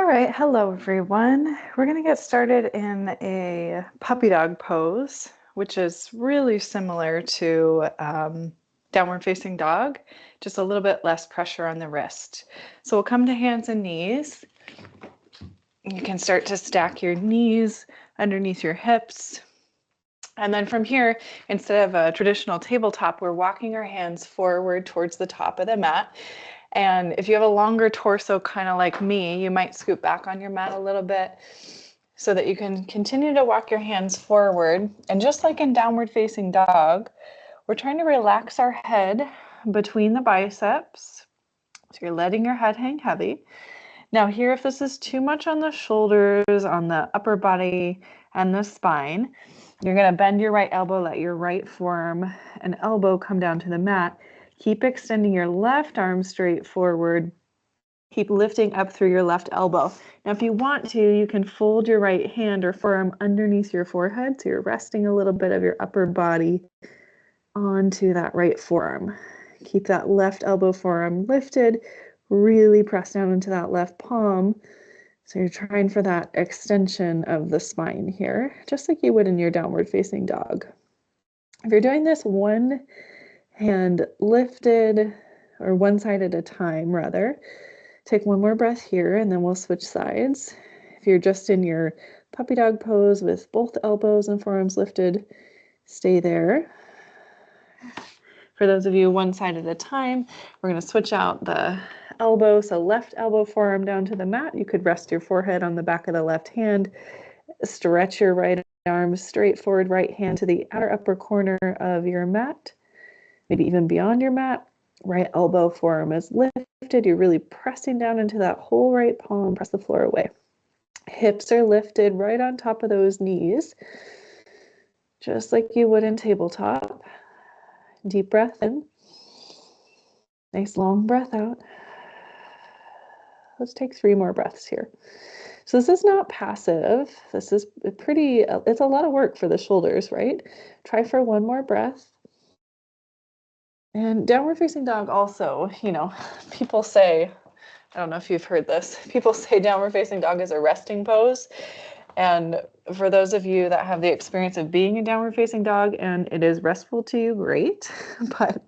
right, hello everyone. We're going to get started in a puppy dog pose, which is really similar to downward facing dog, just a little bit less pressure on the wrist. So we'll come to hands and knees. You can start to stack your knees underneath your hips. And then from here, instead of a traditional tabletop, we're walking our hands forward towards the top of the mat. And if you have a longer torso, kind of like me, you might scoot back on your mat a little bit so that you can continue to walk your hands forward. And just like in downward facing dog, we're trying to relax our head between the biceps. So you're letting your head hang heavy. Now here, if this is too much on the shoulders, on the upper body, and the spine, you're going to bend your right elbow, let your right forearm and elbow come down to the mat. Keep extending your left arm straight forward. Keep lifting up through your left elbow. Now, if you want to, you can fold your right hand or forearm underneath your forehead, so you're resting a little bit of your upper body onto that right forearm. Keep that left elbow forearm lifted. Really press down into that left palm. So you're trying for that extension of the spine here, just like you would in your downward facing dog. If you're doing this one hand lifted, or one side at a time rather, take one more breath here and then we'll switch sides. If you're just in your puppy dog pose with both elbows and forearms lifted, stay there. For those of you one side at a time, we're going to switch out the elbow. So left elbow, forearm down to the mat. You could rest your forehead on the back of the left hand. Stretch your right arm straight forward, right hand to the outer upper corner of your mat, maybe even beyond your mat. Right elbow, forearm is lifted. You're really pressing down into that whole right palm. Press the floor away. Hips are lifted right on top of those knees, just like you would in tabletop. Deep breath in. Nice long breath out. Let's take 3 more breaths here. So this is not passive. This is it's a lot of work for the shoulders, right? Try for 1 more breath. And downward facing dog also, people say, I don't know if you've heard this, people say downward facing dog is a resting pose. And for those of you that have the experience of being a downward facing dog and it is restful to you, great. But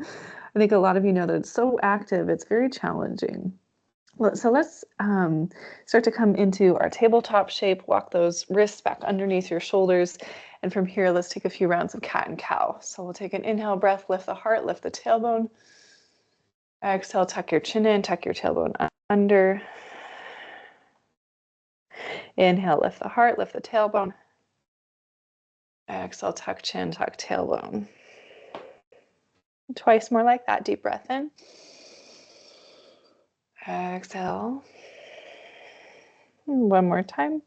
I think a lot of you know that it's so active, it's very challenging. Well, so let's start to come into our tabletop shape, walk those wrists back underneath your shoulders. And from here, let's take a few rounds of cat and cow. So we'll take an inhale breath, lift the heart, lift the tailbone. Exhale, tuck your chin in, tuck your tailbone under. Inhale, lift the heart, lift the tailbone. Exhale, tuck chin, tuck tailbone. Twice more like that. Deep breath in. Exhale. 1 more time.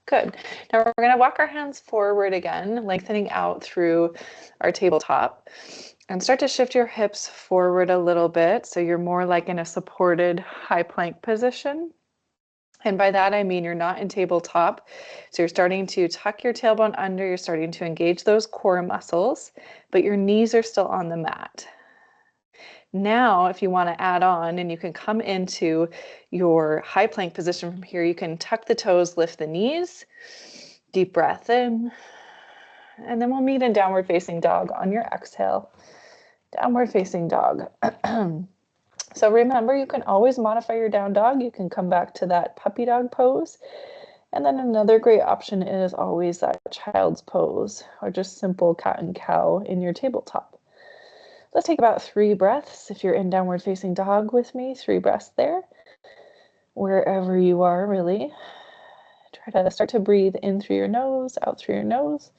Good. Now we're going to walk our hands forward again, lengthening out through our tabletop, and start to shift your hips forward a little bit so you're more like in a supported high plank position. And by that, I mean you're not in tabletop. So you're starting to tuck your tailbone under, you're starting to engage those core muscles, but your knees are still on the mat. Now, if you want to add on, and you can come into your high plank position from here, you can tuck the toes, lift the knees, deep breath in, and then we'll meet in downward facing dog on your exhale. Downward facing dog. So remember, you can always modify your down dog. You can come back to that puppy dog pose. And then another great option is always that child's pose or just simple cat and cow in your tabletop. Let's take about 3 breaths. If you're in downward facing dog with me, 3 breaths there. Wherever you are, really. Try to start to breathe in through your nose, out through your nose.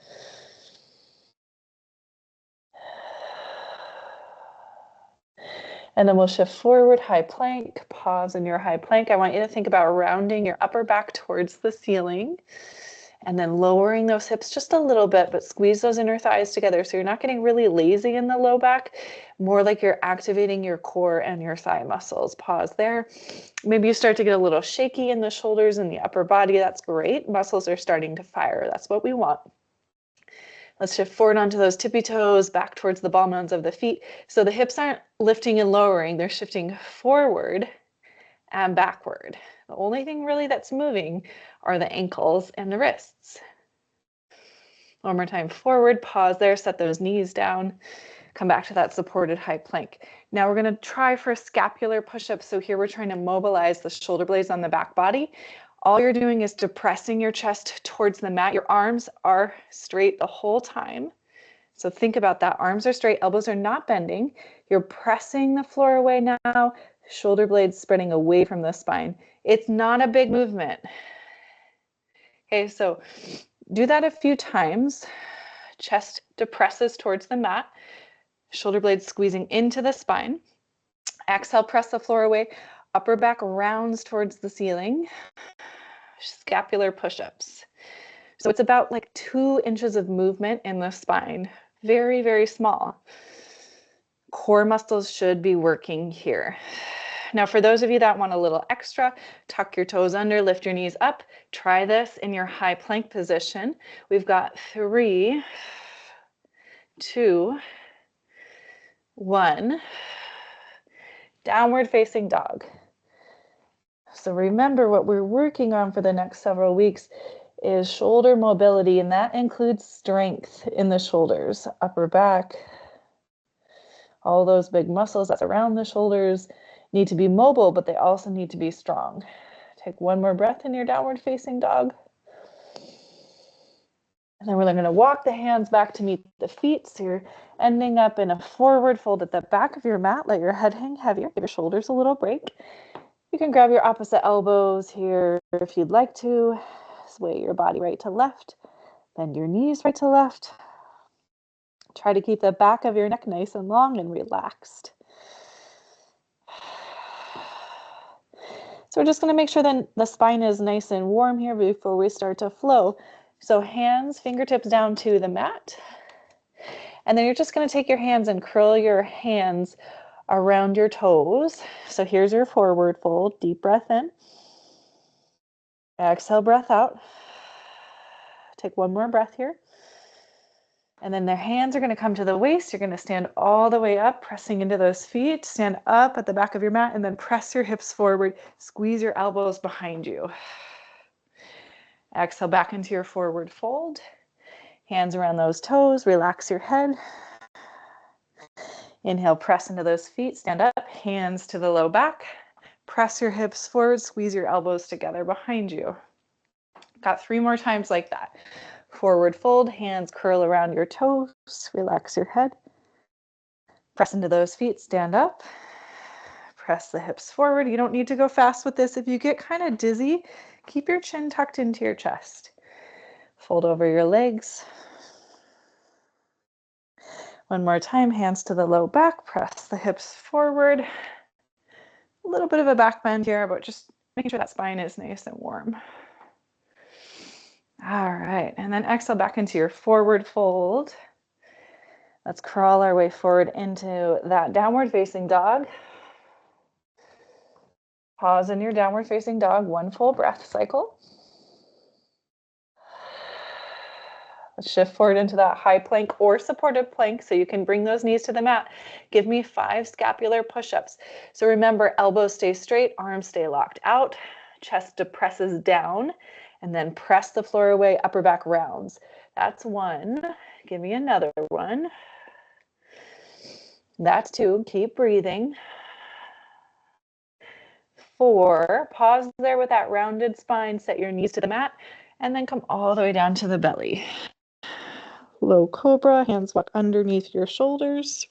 And then we'll shift forward, high plank, pause in your high plank. I want you to think about rounding your upper back towards the ceiling and then lowering those hips just a little bit, but squeeze those inner thighs together so you're not getting really lazy in the low back, more like you're activating your core and your thigh muscles. Pause there. Maybe you start to get a little shaky in the shoulders and the upper body. That's great. Muscles are starting to fire. That's what we want. Let's shift forward onto those tippy toes, back towards the ball mounds of the feet. So the hips aren't lifting and lowering, they're shifting forward and backward. The only thing really that's moving are the ankles and the wrists. One more time, forward, pause there, set those knees down, come back to that supported high plank. Now we're gonna try for a scapular push-up. So here we're trying to mobilize the shoulder blades on the back body. All you're doing is depressing your chest towards the mat. Your arms are straight the whole time. So think about that. Arms are straight, elbows are not bending. You're pressing the floor away now, shoulder blades spreading away from the spine. It's not a big movement. Okay, so do that a few times. Chest depresses towards the mat, shoulder blades squeezing into the spine. Exhale, press the floor away, upper back rounds towards the ceiling. Scapular push-ups. So it's about like 2 inches of movement in the spine. Very, very small. Core muscles should be working here. Now, for those of you that want a little extra, tuck your toes under, lift your knees up. Try this in your high plank position. We've got 3, 2, 1. Downward facing dog. So remember, what we're working on for the next several weeks is shoulder mobility, and that includes strength in the shoulders, upper back. All those big muscles that's around the shoulders need to be mobile, but they also need to be strong. Take one more breath in your downward facing dog. And then we're going to walk the hands back to meet the feet. So you're ending up in a forward fold at the back of your mat. Let your head hang heavier. Give your shoulders a little break. You can grab your opposite elbows here if you'd like to. Sway your body right to left. Bend your knees right to left. Try to keep the back of your neck nice and long and relaxed. So we're just going to make sure that the spine is nice and warm here before we start to flow. So hands, fingertips down to the mat. And then you're just going to take your hands and curl your hands around your toes. So here's your forward fold. Deep breath in. Exhale, breath out. Take one more breath here. And then their hands are going to come to the waist. You're going to stand all the way up, pressing into those feet. Stand up at the back of your mat and then press your hips forward. Squeeze your elbows behind you. Exhale back into your forward fold. Hands around those toes. Relax your head. Inhale, press into those feet. Stand up, hands to the low back. Press your hips forward. Squeeze your elbows together behind you. Got 3 more times like that. Forward fold, hands curl around your toes, relax your head. Press into those feet, stand up. Press the hips forward. You don't need to go fast with this. If you get kind of dizzy, keep your chin tucked into your chest. Fold over your legs. One more time, hands to the low back, press the hips forward. A little bit of a back bend here, but just making sure that spine is nice and warm. All right, and then exhale back into your forward fold. Let's crawl our way forward into that downward facing dog. Pause in your downward facing dog, 1 full breath cycle. Let's shift forward into that high plank or supported plank so you can bring those knees to the mat. Give me 5 scapular push-ups. So remember, elbows stay straight, arms stay locked out, chest depresses down, and then press the floor away, upper back rounds. That's 1. Give me another 1. That's 2. Keep breathing. 4. Pause there with that rounded spine. Set your knees to the mat, and then come all the way down to the belly. Low cobra, hands walk underneath your shoulders.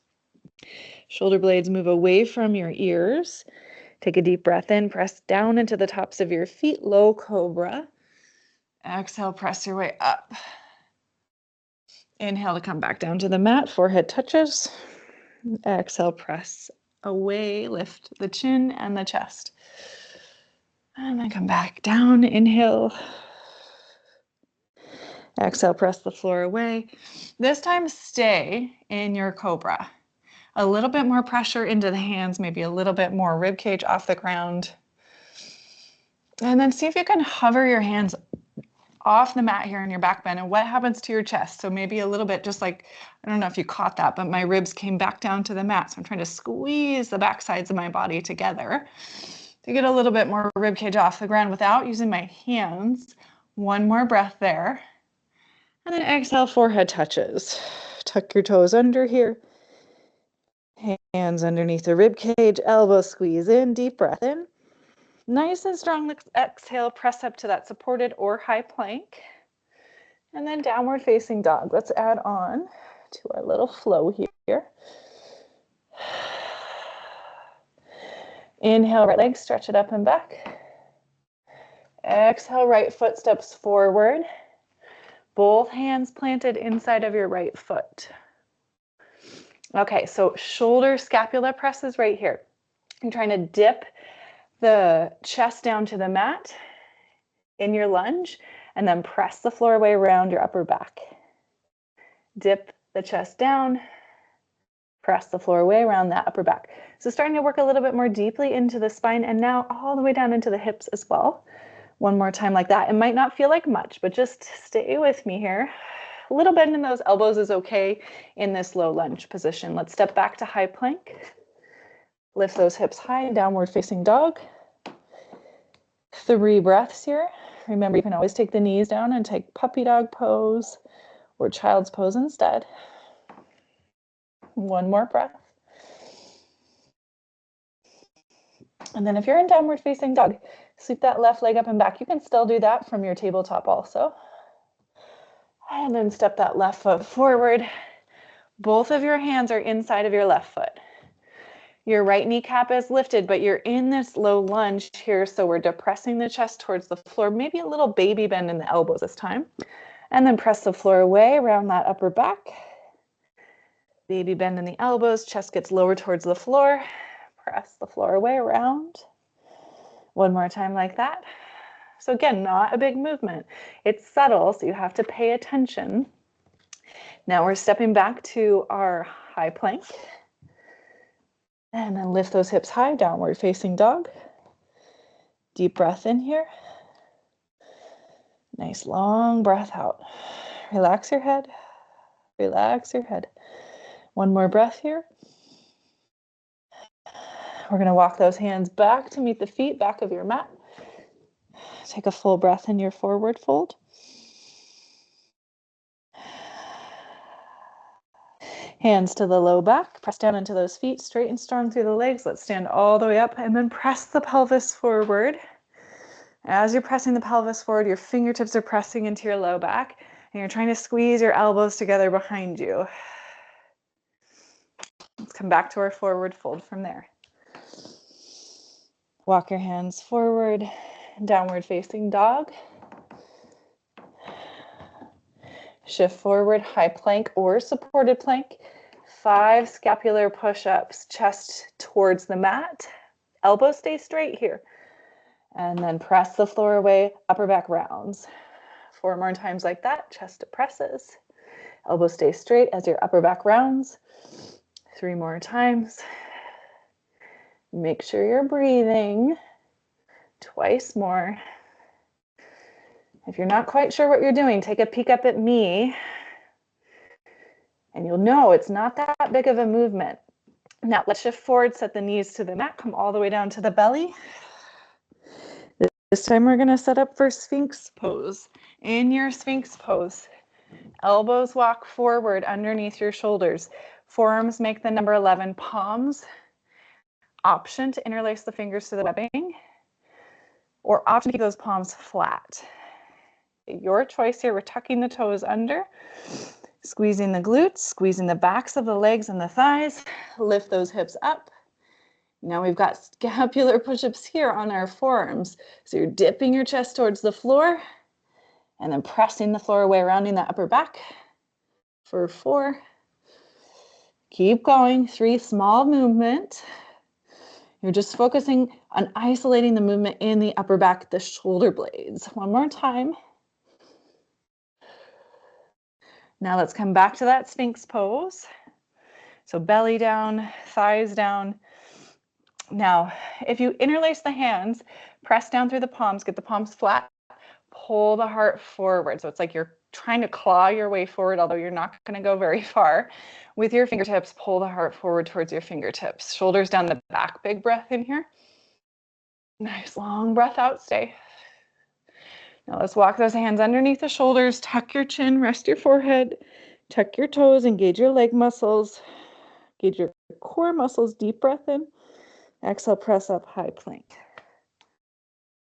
Shoulder blades move away from your ears. Take a deep breath in, press down into the tops of your feet, low cobra. Exhale, press your way up. Inhale to come back down to the mat, forehead touches. Exhale, press away, lift the chin and the chest. And then come back down, inhale. Exhale, press the floor away. This time, stay in your cobra. A little bit more pressure into the hands, maybe a little bit more rib cage off the ground. And then see if you can hover your hands off the mat here in your back bend. And what happens to your chest? So maybe a little bit, just like, I don't know if you caught that, but my ribs came back down to the mat. So I'm trying to squeeze the back sides of my body together to get a little bit more rib cage off the ground without using my hands. One more breath there. And then exhale, forehead touches. Tuck your toes under here. Hands underneath the rib cage, elbows squeeze in, deep breath in. Nice and strong exhale, press up to that supported or high plank. And then downward facing dog. Let's add on to our little flow here. Inhale, right leg, stretch it up and back. Exhale, right foot steps forward. Both hands planted inside of your right foot. Okay, so shoulder scapula presses right here. You're trying to dip the chest down to the mat in your lunge and then press the floor away around your upper back. Dip the chest down, press the floor away around that upper back. So starting to work a little bit more deeply into the spine and now all the way down into the hips as well. One more time like that. It might not feel like much, but just stay with me here. A little bend in those elbows is okay in this low lunge position. Let's step back to high plank. Lift those hips high, downward facing dog. 3 breaths here. Remember, you can always take the knees down and take puppy dog pose or child's pose instead. One more breath. And then if you're in downward facing dog, sweep that left leg up and back. You can still do that from your tabletop also. And then step that left foot forward. Both of your hands are inside of your left foot. Your right kneecap is lifted, but you're in this low lunge here, so we're depressing the chest towards the floor, maybe a little baby bend in the elbows this time. And then press the floor away around that upper back. Baby bend in the elbows, chest gets lower towards the floor. Press the floor away around. One more time like that. So again, not a big movement. It's subtle, so you have to pay attention. Now we're stepping back to our high plank. And then lift those hips high, downward facing dog. Deep breath in here. Nice long breath out. Relax your head. Relax your head. One more breath here. We're going to walk those hands back to meet the feet, back of your mat. Take a full breath in your forward fold. Hands to the low back. Press down into those feet, straight and strong through the legs. Let's stand all the way up and then press the pelvis forward. As you're pressing the pelvis forward, your fingertips are pressing into your low back and you're trying to squeeze your elbows together behind you. Let's come back to our forward fold from there. Walk your hands forward, downward facing dog. Shift forward, high plank or supported plank. 5 scapular push-ups, chest towards the mat. Elbows stay straight here. And then press the floor away, upper back rounds. 4 more times like that, chest depresses. Elbows stay straight as your upper back rounds. 3 more times. Make sure you're breathing. Twice more. If you're not quite sure what you're doing, take a peek up at me and you'll know it's not that big of a movement. Now let's shift forward, set the knees to the mat, come all the way down to the belly. This time we're going to set up for Sphinx pose. In your Sphinx pose, elbows walk forward underneath your shoulders. Forearms make the number 11, palms. Option to interlace the fingers to the webbing or option to keep those palms flat. Your choice here. We're tucking the toes under, squeezing the glutes, squeezing the backs of the legs and the thighs. Lift those hips up. Now we've got scapular push-ups here on our forearms. So you're dipping your chest towards the floor and then pressing the floor away, rounding that upper back for 4. Keep going. 3, small movement. You're just focusing on isolating the movement in the upper back, the shoulder blades. One more time. Now let's come back to that Sphinx pose. So belly down, thighs down. Now, if you interlace the hands, press down through the palms, get the palms flat, pull the heart forward. So it's like you're trying to claw your way forward, although you're not going to go very far. With your fingertips, pull the heart forward towards your fingertips. Shoulders down the back. Big breath in here. Nice long breath out. Stay. Now let's walk those hands underneath the shoulders. Tuck your chin, rest your forehead. Tuck your toes, engage your leg muscles. Engage your core muscles. Deep breath in. Exhale, press up, high plank.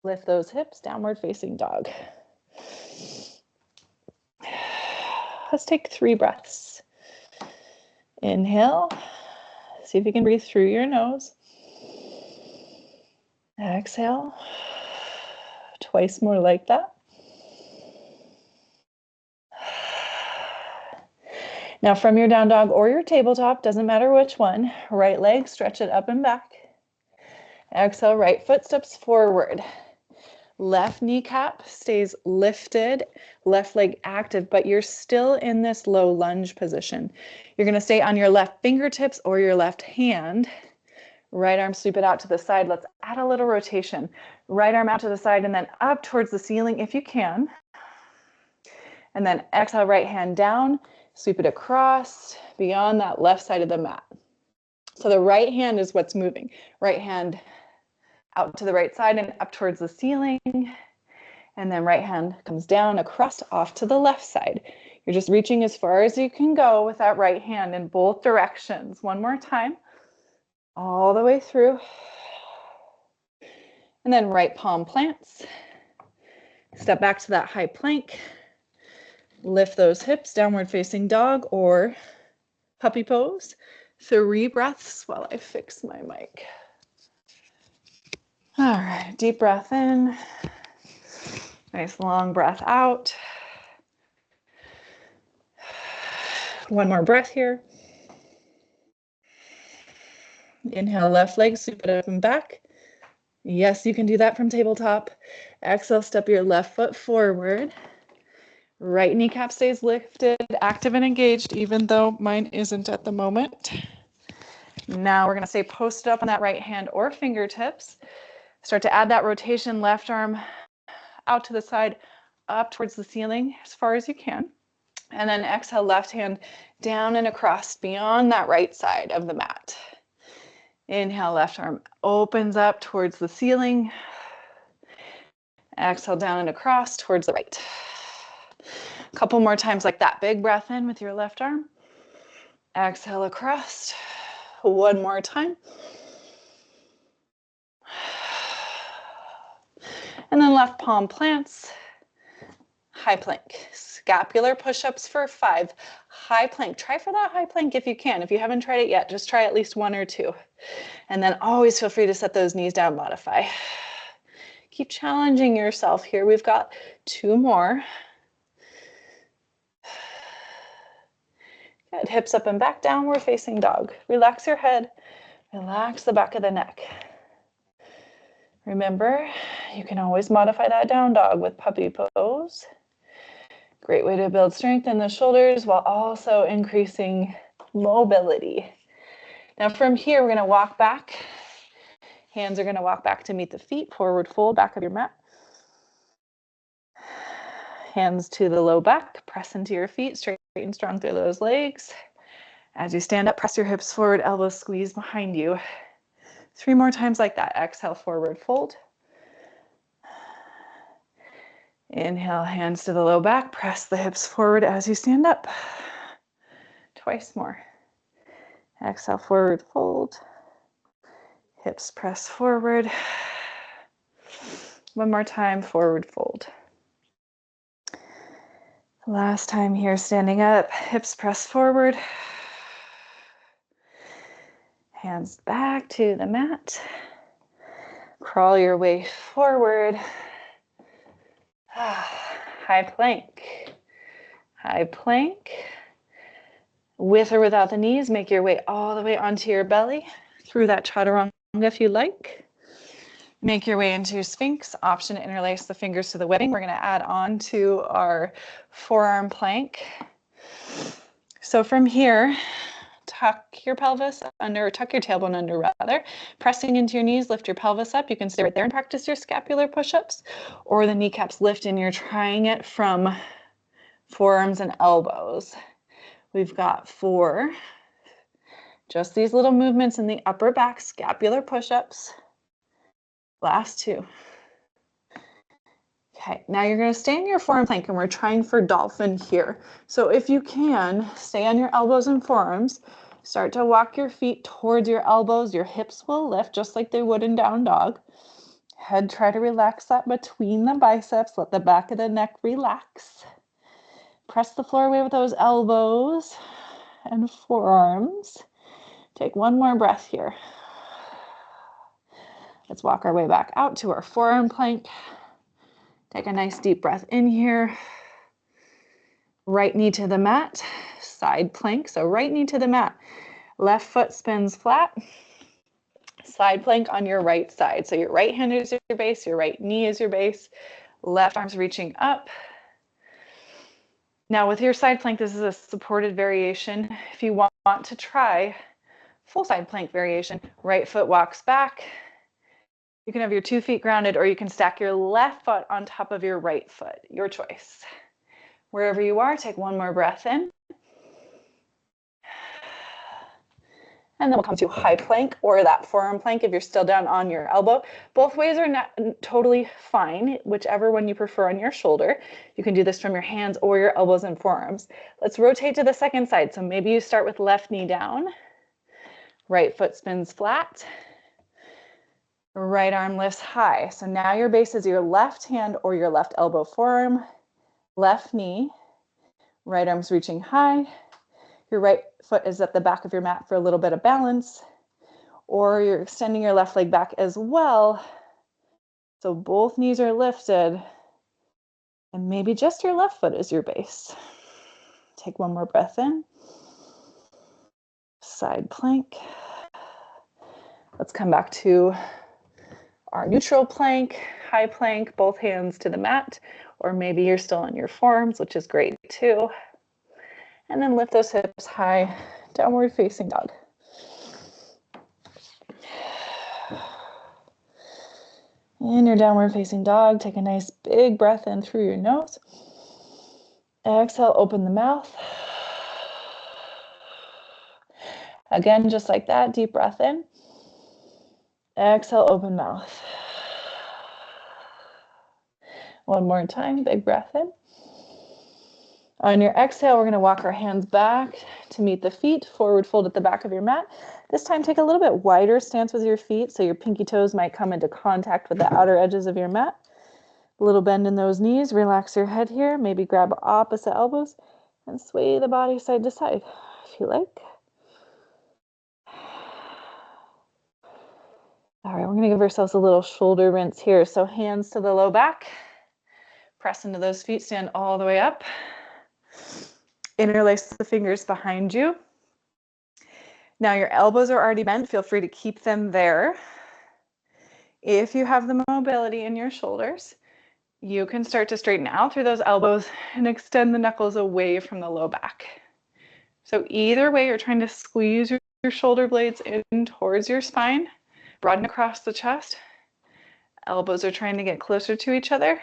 Lift those hips, downward facing dog. Let's take 3 breaths. Inhale. See if you can breathe through your nose. Exhale. Twice more like that. Now from your down dog or your tabletop, doesn't matter which one, right leg, stretch it up and back. Exhale, right foot steps forward. Left kneecap stays lifted, left leg active, but you're still in this low lunge position. You're going to stay on your left fingertips or your left hand. Right arm, sweep it out to the side. Let's add a little rotation. Right arm out to the side and then up towards the ceiling if you can. And then exhale, right hand down, sweep it across beyond that left side of the mat. So the right hand is what's moving. Right hand out to the right side and up towards the ceiling. And then right hand comes down across off to the left side. You're just reaching as far as you can go with that right hand in both directions. One more time. All the way through. And then right palm plants. Step back to that high plank. Lift those hips, downward facing dog or puppy pose. 3 breaths while I fix my mic. All right, deep breath in. Nice long breath out. One more breath here. Inhale, left leg, sweep it up and back. Yes, you can do that from tabletop. Exhale, step your left foot forward. Right kneecap stays lifted, active and engaged, even though mine isn't at the moment. Now we're going to stay posted up on that right hand or fingertips. Start to add that rotation, left arm out to the side, up towards the ceiling as far as you can. And then exhale, left hand down and across beyond that right side of the mat. Inhale, left arm opens up towards the ceiling. Exhale, down and across towards the right. A couple more times like that. Big breath in with your left arm. Exhale across. One more time. And then left palm plants. High plank. Scapular push-ups for 5. High plank. Try for that high plank if you can. If you haven't tried it yet, just try at least 1 or 2. And then always feel free to set those knees down, modify. Keep challenging yourself here. We've got 2 more. Good. Hips up and back, downward facing dog. Relax your head. Relax the back of the neck. Remember, you can always modify that down dog with puppy pose. Great way to build strength in the shoulders while also increasing mobility. Now from here, we're going to walk back. Hands are going to walk back to meet the feet. Forward fold, back of your mat. Hands to the low back. Press into your feet, straight and strong through those legs. As you stand up, press your hips forward, elbows squeeze behind you. 3 more times like that. Exhale, forward fold. Inhale, hands to the low back. Press the hips forward as you stand up. Twice more. Exhale, forward fold. Hips press forward. One more time, forward fold. Last time here, standing up, hips press forward. Hands back to the mat. Crawl your way forward. High plank. High plank. With or without the knees, make your way all the way onto your belly, through that chaturanga if you like. Make your way into Sphinx. Option to interlace the fingers to the webbing. We're going to add on to our forearm plank. So from here, tuck your pelvis under, or tuck your tailbone under rather. Pressing into your knees, lift your pelvis up. You can stay right there and practice your scapular push-ups, or the kneecaps lift and you're trying it from forearms and elbows. We've got 4. Just these little movements in the upper back, scapular push-ups. Last 2. Okay, now you're going to stay in your forearm plank and we're trying for dolphin here. So if you can, stay on your elbows and forearms. Start to walk your feet towards your elbows. Your hips will lift just like they would in down dog. Head, try to relax that between the biceps. Let the back of the neck relax. Press the floor away with those elbows and forearms. Take one more breath here. Let's walk our way back out to our forearm plank. Take a nice deep breath in here. Right knee to the mat, side plank. So right knee to the mat, left foot spins flat, side plank on your right side. So your right hand is your base, your right knee is your base, left arm's reaching up. Now with your side plank, this is a supported variation. If you want to try full side plank variation, right foot walks back. You can have your 2 feet grounded, or you can stack your left foot on top of your right foot, your choice. Wherever you are, take one more breath in. And then we'll come to high plank or that forearm plank if you're still down on your elbow. Both ways are not totally fine, whichever one you prefer on your shoulder. You can do this from your hands or your elbows and forearms. Let's rotate to the second side. So maybe you start with left knee down, right foot spins flat, right arm lifts high. So now your base is your left hand or your left elbow forearm, left knee, right arm's reaching high. Your right foot is at the back of your mat for a little bit of balance, or you're extending your left leg back as well. So both knees are lifted, and maybe just your left foot is your base. Take one more breath in. Side plank. Let's come back to our neutral plank, high plank, both hands to the mat, or maybe you're still on your forearms, which is great too. And then lift those hips high, downward facing dog. In your downward facing dog, take a nice big breath in through your nose. Exhale, open the mouth. Again, just like that, deep breath in. Exhale, open mouth. One more time, big breath in. On your exhale, we're going to walk our hands back to meet the feet, forward fold at the back of your mat. This time, take a little bit wider stance with your feet, so your pinky toes might come into contact with the outer edges of your mat. A little bend in those knees, relax your head here, maybe grab opposite elbows, and sway the body side to side, if you like. All right, we're going to give ourselves a little shoulder rinse here. So hands to the low back, press into those feet, stand all the way up. Interlace the fingers behind you. Now your elbows are already bent. Feel free to keep them there. If you have the mobility in your shoulders, you can start to straighten out through those elbows and extend the knuckles away from the low back. So either way, you're trying to squeeze your shoulder blades in towards your spine, broaden across the chest. Elbows are trying to get closer to each other,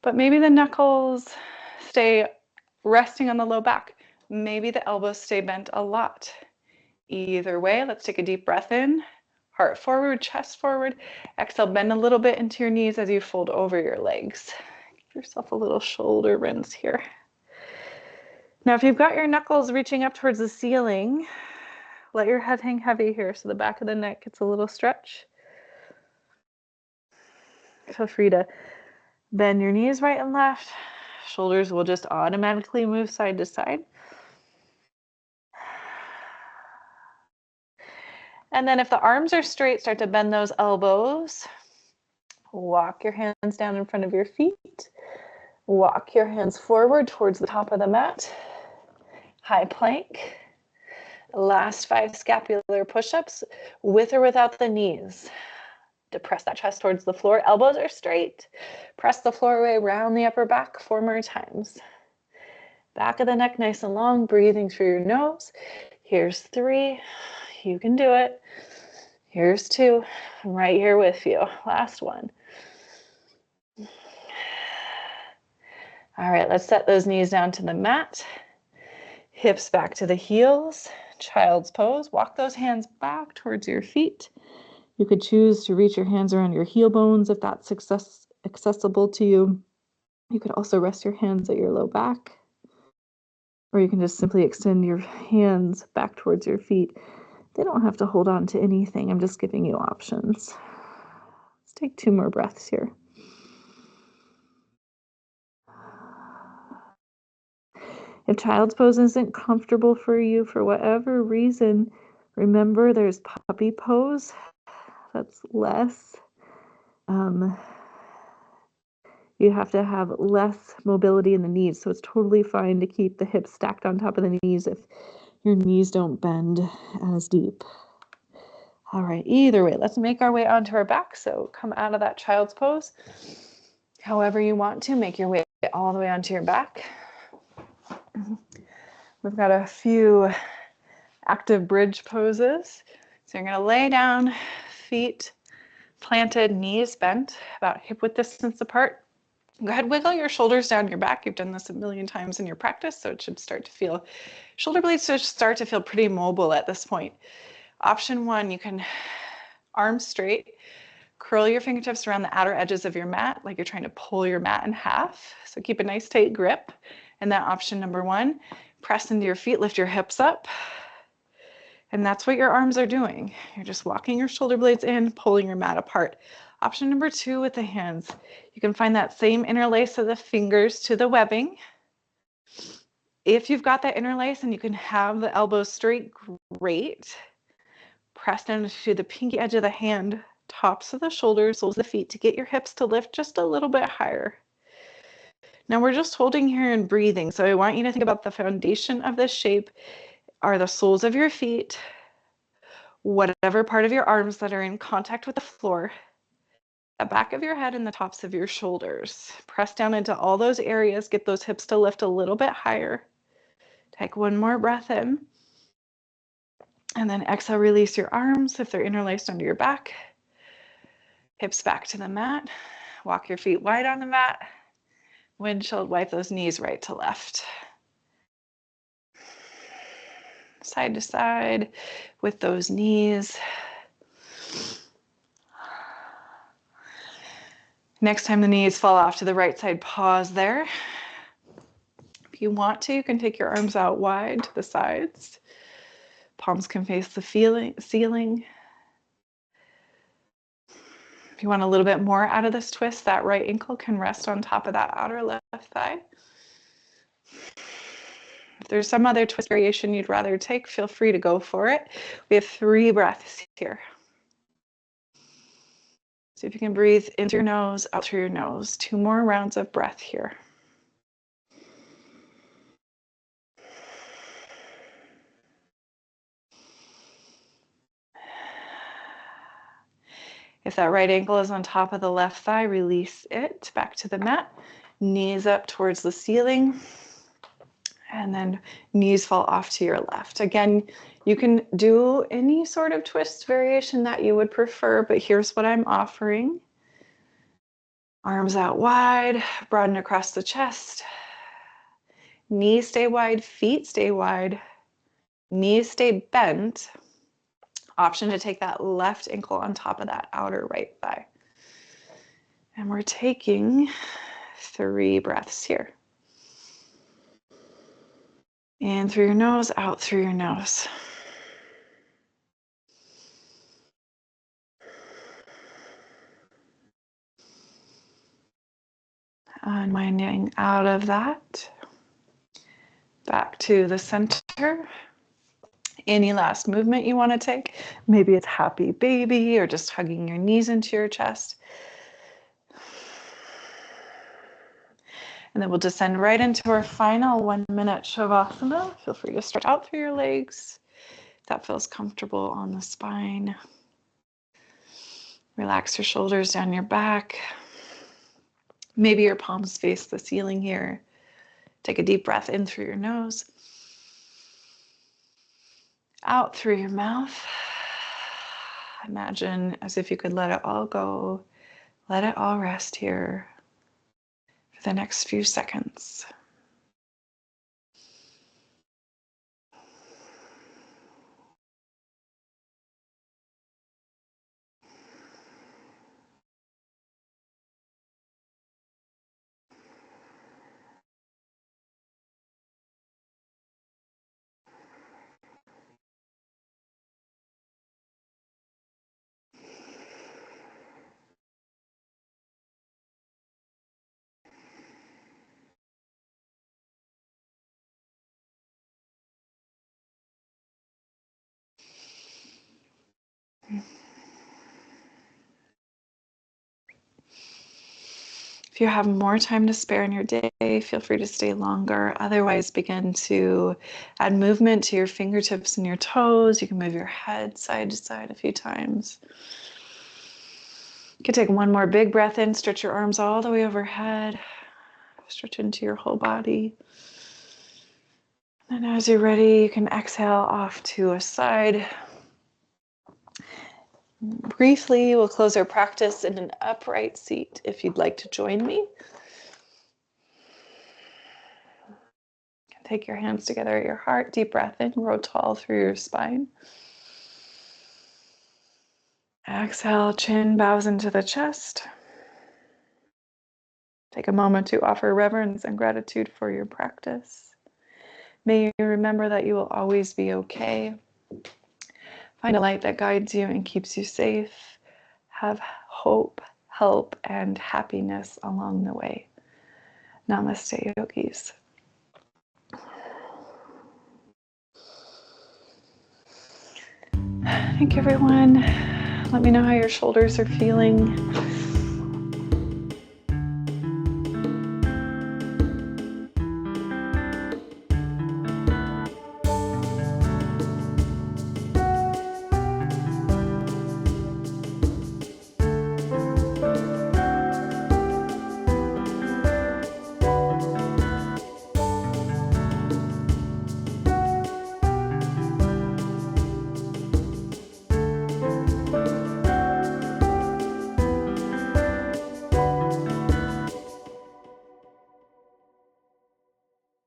but maybe the knuckles stay resting on the low back. Maybe the elbows stay bent a lot. Either way, let's take a deep breath in, heart forward, chest forward. Exhale, bend a little bit into your knees as you fold over your legs. Give yourself a little shoulder rinse here. Now, if you've got your knuckles reaching up towards the ceiling, let your head hang heavy here so the back of the neck gets a little stretch. Feel free to bend your knees right and left. Shoulders will just automatically move side to side. And then if the arms are straight, start to bend those elbows. Walk your hands down in front of your feet. Walk your hands forward towards the top of the mat. High plank. Last 5 scapular push-ups with or without the knees. Depress that chest towards the floor. Elbows are straight. Press the floor away, round the upper back 4 more times. Back of the neck nice and long, breathing through your nose. Here's 3. You can do it. Here's 2. I'm right here with you. Last one. All right, let's set those knees down to the mat. Hips back to the heels. Child's pose. Walk those hands back towards your feet. You could choose to reach your hands around your heel bones if that's accessible to you. You could also rest your hands at your low back, or you can just simply extend your hands back towards your feet. They don't have to hold on to anything. I'm just giving you options. Let's take 2 more breaths here. If child's pose isn't comfortable for you for whatever reason, remember there's puppy pose. That's less. You have to have less mobility in the knees, so it's totally fine to keep the hips stacked on top of the knees if your knees don't bend as deep. All right, either way, let's make our way onto our back. So come out of that child's pose. However you want to, make your way all the way onto your back. We've got a few active bridge poses. So you're going to lay down, feet planted, knees bent, about hip width distance apart. Go ahead, wiggle your shoulders down your back. You've done this a million times in your practice, so it should start to feel, shoulder blades should start to feel pretty mobile at this point. Option 1, you can arms straight, curl your fingertips around the outer edges of your mat, like you're trying to pull your mat in half. So keep a nice tight grip. And that option number 1, press into your feet, lift your hips up. And that's what your arms are doing. You're just walking your shoulder blades in, pulling your mat apart. Option number 2 with the hands. You can find that same interlace of the fingers to the webbing. If you've got that interlace and you can have the elbows straight, great. Press down to the pinky edge of the hand, tops of the shoulders, soles of the feet to get your hips to lift just a little bit higher. Now we're just holding here and breathing. So I want you to think about the foundation of this shape are the soles of your feet, whatever part of your arms that are in contact with the floor, the back of your head and the tops of your shoulders. Press down into all those areas, get those hips to lift a little bit higher. Take 1 more breath in. And then exhale, release your arms if they're interlaced under your back. Hips back to the mat. Walk your feet wide on the mat. Windshield, wipe those knees right to left. Side to side with those knees. Next time the knees fall off to the right side, pause there. If you want to, you can take your arms out wide to the sides. Palms can face the ceiling. If you want a little bit more out of this twist, that right ankle can rest on top of that outer left thigh. If there's some other twist variation you'd rather take, feel free to go for it. We have 3 breaths here. See if you can breathe in through your nose, out through your nose. 2 more rounds of breath here. If that right ankle is on top of the left thigh, release it back to the mat. Knees up towards the ceiling. And then knees fall off to your left. Again, you can do any sort of twist variation that you would prefer, but here's what I'm offering. Arms out wide, broaden across the chest. Knees stay wide, feet stay wide. Knees stay bent. Option to take that left ankle on top of that outer right thigh. And we're taking 3 breaths here. In through your nose, out through your nose. Unwinding out of that. Back to the center. Any last movement you want to take? Maybe it's happy baby or just hugging your knees into your chest. And then we'll descend right into our final 1-minute Savasana. Feel free to stretch out through your legs. If that feels comfortable on the spine. Relax your shoulders down your back. Maybe your palms face the ceiling here. Take a deep breath in through your nose. Out through your mouth. Imagine as if you could let it all go. Let it all rest here for the next few seconds. If you have more time to spare in your day, feel free to stay longer. Otherwise, begin to add movement to your fingertips and your toes. You can move your head side to side a few times. You can take one more big breath in, stretch your arms all the way overhead, stretch into your whole body. And as you're ready, you can exhale off to a side. Briefly, we'll close our practice in an upright seat if you'd like to join me. Take your hands together at your heart. Deep breath in, grow tall through your spine. Exhale, chin bows into the chest. Take a moment to offer reverence and gratitude for your practice. May you remember that you will always be okay. Find a light that guides you and keeps you safe. Have hope, help, and happiness along the way. Namaste, yogis. Thank you, everyone. Let me know how your shoulders are feeling.